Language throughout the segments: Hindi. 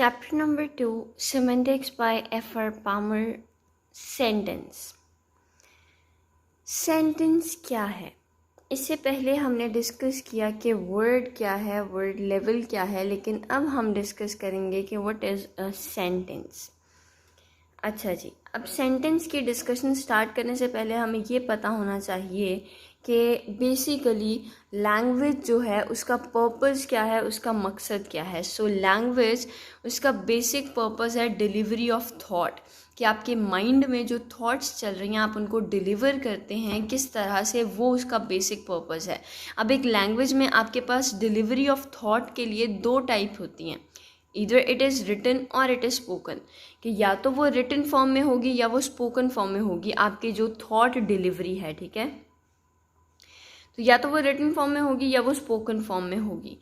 Chapter number 2, Semantics by F.R. Palmer. Sentence क्या है? इससे पहले हमने डिस्कस किया कि वर्ड क्या है, वर्ड लेवल क्या है, लेकिन अब हम डिस्कस करेंगे कि व्हाट इज़ अ सेंटेंस। अच्छा जी, अब सेंटेंस की डिस्कशन स्टार्ट करने से पहले हमें ये पता होना चाहिए कि बेसिकली लैंग्वेज जो है उसका पर्पस क्या है, उसका मकसद क्या है। सो लैंग्वेज उसका बेसिक पर्पस है डिलीवरी ऑफ थॉट, कि आपके माइंड में जो थॉट्स चल रही हैं आप उनको डिलीवर करते हैं किस तरह से, वो उसका बेसिक पर्पस है। अब एक लैंग्वेज में आपके पास डिलीवरी ऑफ थॉट के लिए दो टाइप होती हैं, इधर इट इज़ रिटन और इट इज़ स्पोकन, कि या तो वो रिटन फॉर्म में होगी या वो स्पोकन फॉर्म में होगी आपकी जो थॉट डिलीवरी है, ठीक है। तो या तो वो रिटन फॉर्म में होगी या वो स्पोकन फॉर्म में होगी।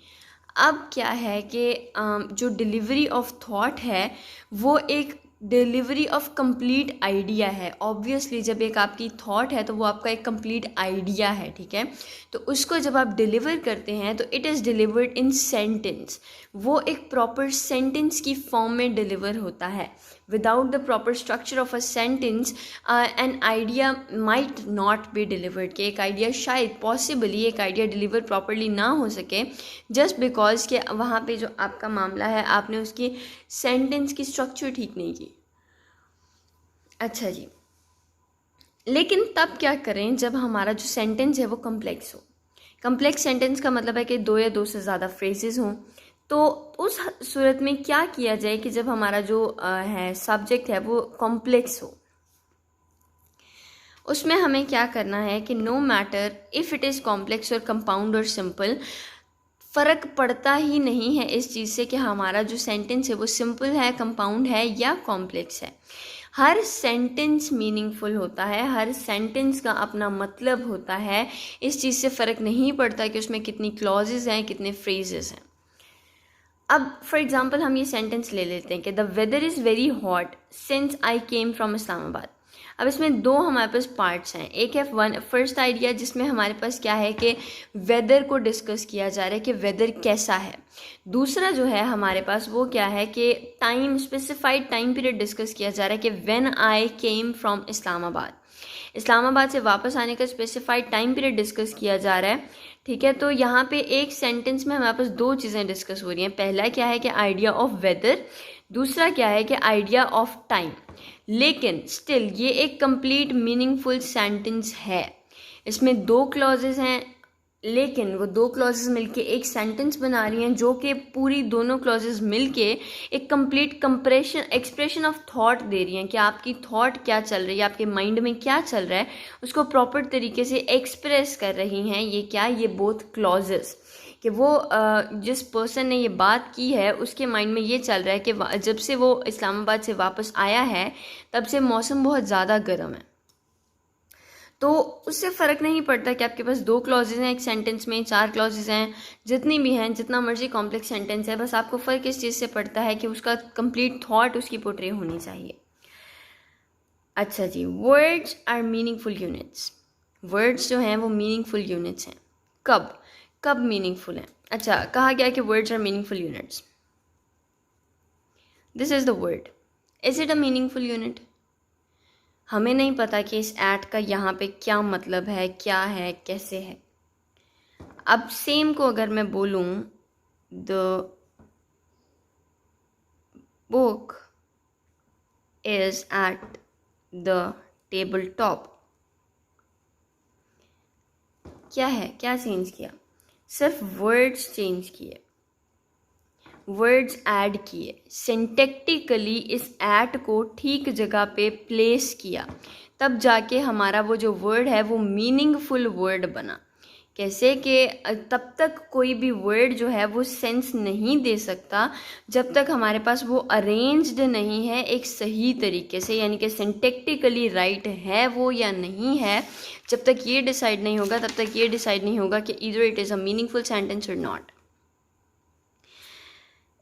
अब क्या है कि जो डिलीवरी ऑफ थॉट है वो एक डिलीवरी ऑफ कंप्लीट आइडिया है। ऑब्वियसली जब एक आपकी थॉट है तो वो आपका एक कंप्लीट आइडिया है, ठीक है। तो उसको जब आप डिलीवर करते हैं तो it is delivered in sentence, वो एक प्रॉपर सेंटेंस की फॉर्म में डिलीवर होता है। Without the proper structure of a sentence an idea might not be delivered, कि एक आइडिया शायद पॉसिबली एक आइडिया डिलीवर प्रॉपरली ना हो सके, जस्ट बिकॉज कि वहाँ पे जो आपका मामला है आपने उसकी सेंटेंस की स्ट्रक्चर ठीक नहीं की। अच्छा जी, लेकिन तब क्या करें जब हमारा जो सेंटेंस है वो कम्प्लेक्स हो। कम्प्लेक्स सेंटेंस का मतलब है कि दो या दो से ज़्यादा फ्रेजेस हों। तो उस सूरत में क्या किया जाए कि जब हमारा जो है सब्जेक्ट है वो कॉम्प्लेक्स हो, उसमें हमें क्या करना है कि no matter if it is complex और कंपाउंड और सिंपल, फ़र्क पड़ता ही नहीं है इस चीज़ से कि हमारा जो सेंटेंस है वो सिंपल है, कंपाउंड है या कॉम्प्लेक्स है। हर सेंटेंस मीनिंगफुल होता है, हर सेंटेंस का अपना मतलब होता है। इस चीज़ से फ़र्क नहीं पड़ता कि उसमें कितनी क्लॉजेज हैं, कितने फ्रेजेस हैं। अब फॉर एग्जांपल हम ये सेंटेंस ले लेते हैं कि the weather is very hot since I came from Islamabad. अब इसमें दो हमारे पास पार्ट्स हैं। एक है फर्स्ट आइडिया जिसमें हमारे पास क्या है कि वेदर को डिस्कस किया जा रहा है कि वेदर कैसा है। दूसरा जो है हमारे पास वो क्या है कि time, specified time period discuss किया जा रहा है कि when I came from Islamabad. Islamabad से वापस आने का स्पेसिफाइड टाइम पीरियड डिस्कस किया जा रहा है, ठीक है। तो यहाँ पे एक सेंटेंस में हमारे पास दो चीज़ें डिस्कस हो रही हैं। पहला क्या है कि आइडिया ऑफ वेदर, दूसरा क्या है कि आइडिया ऑफ टाइम। लेकिन स्टिल ये एक कंप्लीट मीनिंगफुल सेंटेंस है। इसमें दो क्लॉजेज हैं, लेकिन वो दो क्लॉजेज मिलके एक सेंटेंस बना रही हैं जो कि पूरी दोनों क्लॉजेज मिलके एक complete compression expression of thought दे रही हैं कि आपकी थॉट क्या चल रही है, आपके माइंड में क्या चल रहा है, उसको प्रॉपर तरीके से एक्सप्रेस कर रही हैं। ये क्या, ये बोथ क्लॉजेज, कि वो जिस पर्सन ने ये बात की है उसके माइंड में ये चल रहा है कि जब से वो इस्लामाबाद से वापस आया है तब से मौसम बहुत ज़्यादा गर्म है। तो उससे फ़र्क नहीं पड़ता कि आपके पास दो क्लॉजेज हैं एक सेंटेंस में, चार क्लॉजेज हैं, जितनी भी हैं, जितना मर्जी कॉम्प्लेक्स सेंटेंस है, बस आपको फ़र्क इस चीज़ से पड़ता है कि उसका कंप्लीट थॉट उसकी पोर्ट्रे होनी चाहिए। अच्छा जी, words are meaningful units. Words जो हैं वो मीनिंगफुल यूनिट्स हैं। कब कब मीनिंगफुल हैं? अच्छा, कहा गया कि words are meaningful units. This is the word, is it a meaningful unit? हमें नहीं पता कि इस ऐड का यहाँ पे क्या मतलब है, क्या है, कैसे है। अब सेम को अगर मैं बोलूँ, the book is at the table top, क्या है, क्या चेंज किया? सिर्फ वर्ड्स चेंज किए, वर्ड्स ऐड किए, सिंटैक्टिकली इस ऐड को ठीक जगह पे प्लेस किया, तब जाके हमारा वो जो वर्ड है वो मीनिंगफुल वर्ड बना। कैसे कि तब तक कोई भी वर्ड जो है वो सेंस नहीं दे सकता जब तक हमारे पास वो अरेंज्ड नहीं है एक सही तरीके से, यानी कि सिंटैक्टिकली राइट है वो या नहीं है। जब तक ये डिसाइड नहीं होगा तब तक ये डिसाइड नहीं होगा कि either it is a meaningful sentence और not.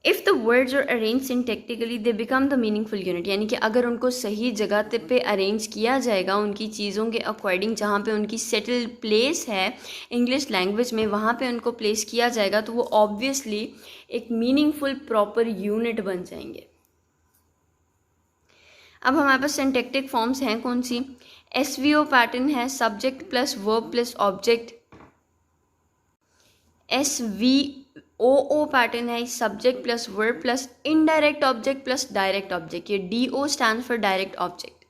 If the words are arrange syntactically they become the meaningful unit, यानी कि अगर उनको सही जगह पे अरेंज किया जाएगा उनकी चीज़ों के अकॉर्डिंग, जहाँ पे उनकी सेटल्ड प्लेस है इंग्लिश लैंग्वेज में, वहाँ पे उनको प्लेस किया जाएगा तो वो ऑब्वियसली एक मीनिंगफुल प्रॉपर यूनिट बन जाएंगे। अब हमारे पास सिंटैक्टिक फॉर्म्स हैं कौन सी? SVO पैटर्न है, subject plus verb plus object. SVOO pattern है, subject plus verb plus indirect object plus direct object. ये DO stand for direct object.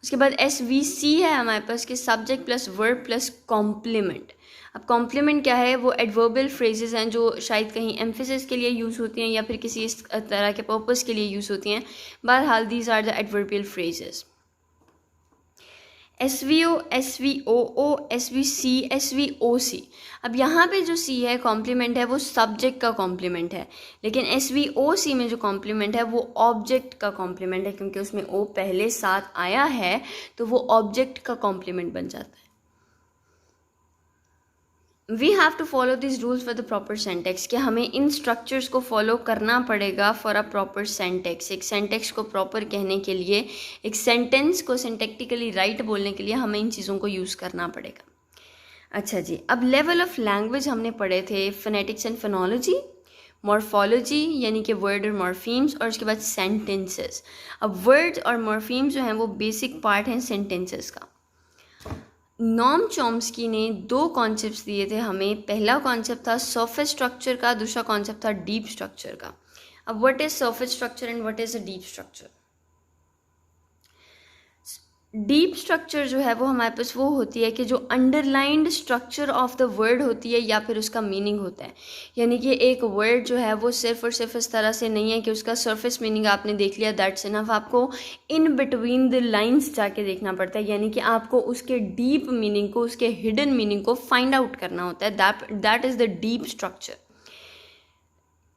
उसके बाद SVC है हमारे पास कि subject plus verb plus complement. अब कॉम्प्लीमेंट क्या है? वो एडवर्बियल फ्रेजेस हैं जो शायद कहीं एम्फेसिस के लिए यूज़ होती हैं या फिर किसी इस तरह के पर्पस के लिए यूज़ होती हैं। बहरहाल these are the adverbial phrases. SVO, SVOO, SVC, SVOC। अब यहाँ पे जो C है कॉम्प्लीमेंट है वो सब्जेक्ट का कॉम्प्लीमेंट है, लेकिन SVOC में जो कॉम्प्लीमेंट है वो ऑब्जेक्ट का कॉम्प्लीमेंट है, क्योंकि उसमें O पहले साथ आया है तो वो ऑब्जेक्ट का कॉम्प्लीमेंट बन जाता है। We have to follow this rules for the proper syntax, कि हमें इन स्ट्रक्चर्स को फॉलो करना पड़ेगा फॉर अ प्रॉपर सेंटेक्स। एक सेंटेक्स को प्रॉपर कहने के लिए, एक सेंटेंस को सिंटैक्टिकली राइट बोलने के लिए हमें इन चीज़ों को यूज़ करना पड़ेगा। अच्छा जी, अब लेवल ऑफ लैंग्वेज हमने पढ़े थे, फोनेटिक्स एंड फोनोलॉजी, मॉर्फोलॉजी यानी कि वर्ड और मॉर्फीम्स, और उसके बाद सेंटेंसेस। अब वर्ड और मॉर्फीम्स जो हैं वो बेसिक पार्ट हैं सेंटेंसेस का। नॉम चॉम्स्की ने 2 कॉन्सेप्ट्स दिए थे हमें। पहला कॉन्सेप्ट था सरफेस स्ट्रक्चर का, दूसरा कॉन्सेप्ट था डीप स्ट्रक्चर का। अब what is surface structure and what is a deep structure? Deep structure जो है वो हमारे पास वो होती है कि जो underlined structure of the word होती है या फिर उसका मीनिंग होता है। यानी कि एक वर्ड जो है वो सिर्फ और सिर्फ इस तरह से नहीं है कि उसका सरफेस मीनिंग आपने देख लिया, दैट्स इनफ। आपको इन बिटवीन द लाइंस जाके देखना पड़ता है, यानी कि आपको उसके डीप मीनिंग को, उसके हिडन मीनिंग को फाइंड आउट करना होता है। That is the deep structure.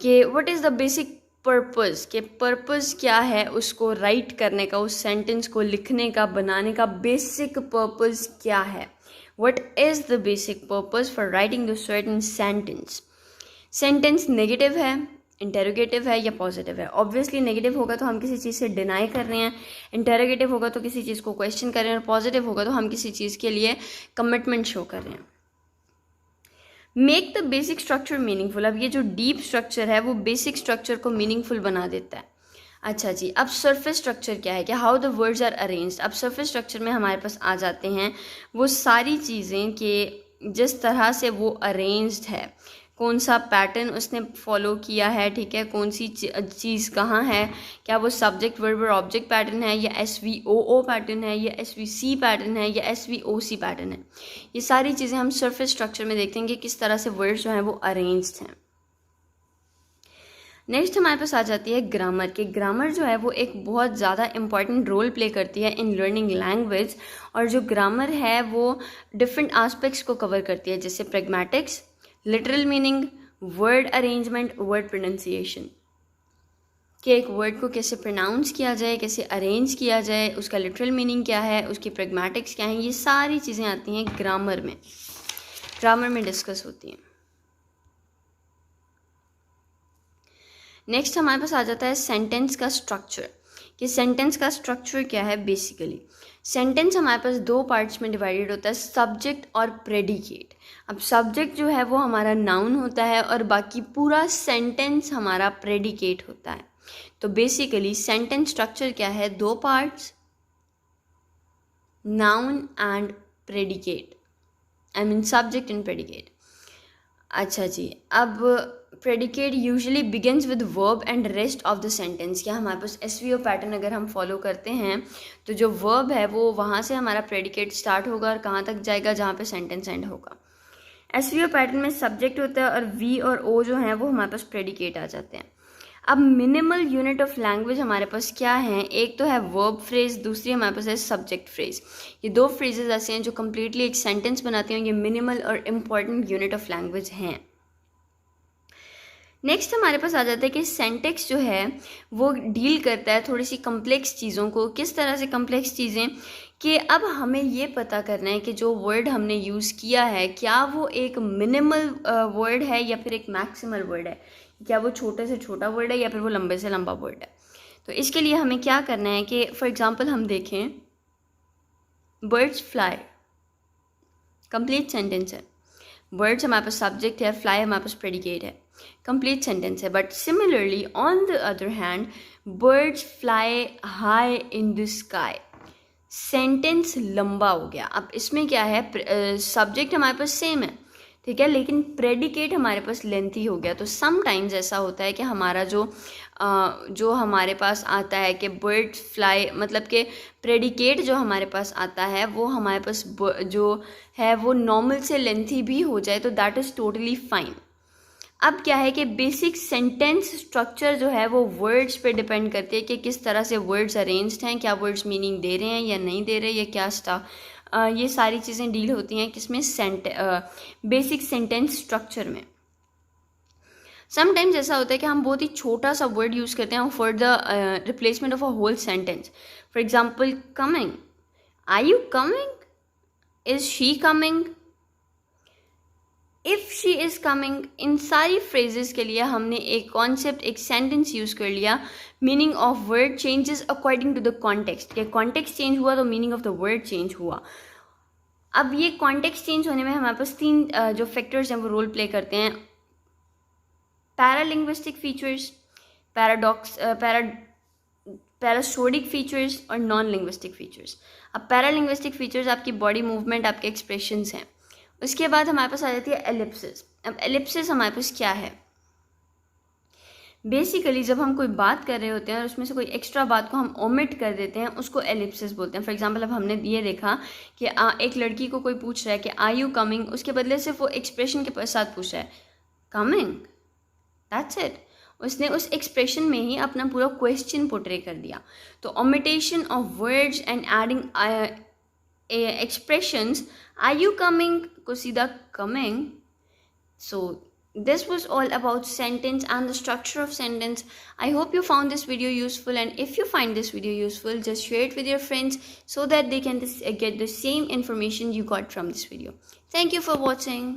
कि what is the basic purpose, के पर्पस क्या है उसको राइट करने का, उस सेंटेंस को लिखने का, बनाने का बेसिक पर्पस क्या है? What is the basic purpose for writing the certain sentence? Sentence negative है, इंटेरोगेटिव है या पॉजिटिव है? ऑब्वियसली नेगेटिव होगा तो हम किसी चीज़ से डिनाई कर रहे हैं, इंटेरोगेटिव होगा तो किसी चीज़ को क्वेश्चन कर रहे हैं, और पॉजिटिव होगा तो हम किसी चीज़ के लिए कमिटमेंट शो कर रहे हैं। Make the basic structure meaningful. अब ये जो डीप स्ट्रक्चर है वो बेसिक स्ट्रक्चर को मीनिंगफुल बना देता है। अच्छा जी, अब सरफेस स्ट्रक्चर क्या है, कि how the words are arranged. अब सरफेस स्ट्रक्चर में हमारे पास आ जाते हैं वो सारी चीज़ें कि जिस तरह से वो अरेंज्ड है, कौन सा पैटर्न उसने फॉलो किया है, ठीक है, कौन सी चीज़ कहाँ है, क्या वो सब्जेक्ट वर्ब और ऑब्जेक्ट पैटर्न है या SVOO पैटर्न है या SVC पैटर्न है या SVOC पैटर्न है। ये सारी चीज़ें हम सरफेस स्ट्रक्चर में देखते हैं कि किस तरह से वर्ड्स जो हैं वो अरेंज्ड हैं। नेक्स्ट हमारे पास आ जाती है ग्रामर। के ग्रामर जो है वो एक बहुत ज़्यादा इंपॉर्टेंट रोल प्ले करती है इन लर्निंग लैंग्वेज, और जो ग्रामर है वो डिफरेंट एस्पेक्ट्स को कवर करती है, जैसे pragmatics, literal meaning, word arrangement, word pronunciation, कि एक वर्ड को कैसे प्रोनाउंस किया जाए, कैसे अरेंज किया जाए, उसका लिटरल मीनिंग क्या है, उसकी प्रैग्मेटिक्स क्या है, ये सारी चीज़ें आती हैं ग्रामर में डिस्कस होती हैं। नेक्स्ट हमारे पास आ जाता है सेंटेंस का स्ट्रक्चर, कि सेंटेंस का स्ट्रक्चर क्या है। बेसिकली सेंटेंस हमारे पास 2 पार्ट्स में डिवाइडेड होता है, सब्जेक्ट और प्रेडिकेट। अब सब्जेक्ट जो है वो हमारा नाउन होता है और बाकी पूरा सेंटेंस हमारा प्रेडिकेट होता है। तो बेसिकली सेंटेंस स्ट्रक्चर क्या है, 2 parts, noun and predicate, I mean subject and predicate. अच्छा जी, अब predicate usually begins with verb and rest of the sentence. क्या हमारे पास SVO पैटर्न अगर हम फॉलो करते हैं तो जो वर्ब है वो वहाँ से हमारा प्रेडिकेट स्टार्ट होगा और कहाँ तक जाएगा, जहाँ पे सेंटेंस एंड होगा। SVO पैटर्न में सब्जेक्ट होता है और V और O जो हैं वो हमारे पास प्रेडिकेट आ जाते हैं। अब मिनिमल यूनिट ऑफ लैंग्वेज हमारे पास क्या है, एक तो है वर्ब फ्रेज, दूसरी हमारे पास है सब्जेक्ट फ्रेज। ये 2 फ्रेजेस ऐसे हैं जो कम्प्लीटली एक सेंटेंस बनाती हैं, ये मिनिमल और इम्पॉर्टेंट यूनिट ऑफ लैंग्वेज हैं। नेक्स्ट हमारे पास आ जाता है कि सेंटेक्स जो है वो डील करता है थोड़ी सी कम्प्लेक्स चीज़ों को। किस तरह से कम्प्लेक्स चीज़ें, कि अब हमें ये पता करना है कि जो वर्ड हमने यूज़ किया है क्या वो एक मिनिमल वर्ड है या फिर एक मैक्सिमल वर्ड है, क्या वो छोटे से छोटा वर्ड है या फिर वो लंबे से लंबा वर्ड है। तो इसके लिए हमें क्या करना है कि फॉर एग्जांपल हम देखें बर्ड्स फ्लाई, कंप्लीट सेंटेंस है, बर्ड्स हमारे पास सब्जेक्ट है, फ्लाई हमारे पास प्रेडिकेट है, कंप्लीट सेंटेंस है। But similarly on the other hand birds fly high in the sky, sentence लंबा हो गया। अब इसमें क्या है, सब्जेक्ट हमारे पास सेम है, ठीक है, लेकिन प्रेडिकेट हमारे पास लेंथी हो गया। तो समटाइम्स ऐसा होता है कि हमारा जो हमारे पास आता है कि बर्ड्स फ्लाई, मतलब कि प्रेडिकेट जो हमारे पास आता है वो हमारे पास जो है वो नॉर्मल से लेंथी भी हो जाए तो दैट इज़ टोटली फाइन। अब क्या है कि बेसिक सेंटेंस स्ट्रक्चर जो है वो वर्ड्स पे डिपेंड करती है कि किस तरह से वर्ड्स अरेंज्ड हैं, क्या वर्ड्स मीनिंग दे रहे हैं या नहीं दे रहे, या क्या ये सारी चीज़ें डील होती हैं किसमें, बेसिक सेंटेंस स्ट्रक्चर में। समटाइम्स ऐसा होता है कि हम बहुत ही छोटा सा वर्ड यूज़ करते हैं for the replacement of a whole sentence. For example coming, are you coming, is she coming, if she is coming, इन सारी फ्रेजेस के लिए हमने एक कॉन्सेप्ट, एक सेंटेंस यूज़ कर लिया। Meaning of word changes according to the context, के कॉन्टेक्स्ट चेंज हुआ तो meaning of the word change हुआ। अब ये कॉन्टेक्स्ट चेंज होने में हमारे पास 3 जो फैक्टर्स हैं वो रोल प्ले करते हैं, पैरालिंग्विस्टिक फीचर्स, पैरासोडिक फीचर्स और नॉन लिंग्विस्टिक फीचर्स। अब पैरालिंग्विस्टिक फीचर्स आपकी बॉडी मूवमेंट, आपके एक्सप्रेशंस हैं। उसके बाद हमारे पास आ जाती है एलिप्सिस। अब एलिप्सिस हमारे पास क्या है, बेसिकली जब हम कोई बात कर रहे होते हैं और उसमें से कोई एक्स्ट्रा बात को हम ओमिट कर देते हैं उसको एलिप्सिस बोलते हैं। फॉर एग्जांपल अब हमने ये देखा कि एक लड़की को कोई पूछ रहा है कि आर यू कमिंग, उसके बदले सिर्फ वो एक्सप्रेशन के साथ पूछ रहा है कमिंग, दैट्स इट। उसने उस एक्सप्रेशन में ही अपना पूरा क्वेश्चन पोर्ट्रे कर दिया। तो omission of words and adding expressions, are you coming को सीधा coming. So this was all about sentence and the structure of sentence. I hope you found this video useful, and if you find this video useful, just share it with your friends so that they can get the same information you got from this video. Thank you for watching.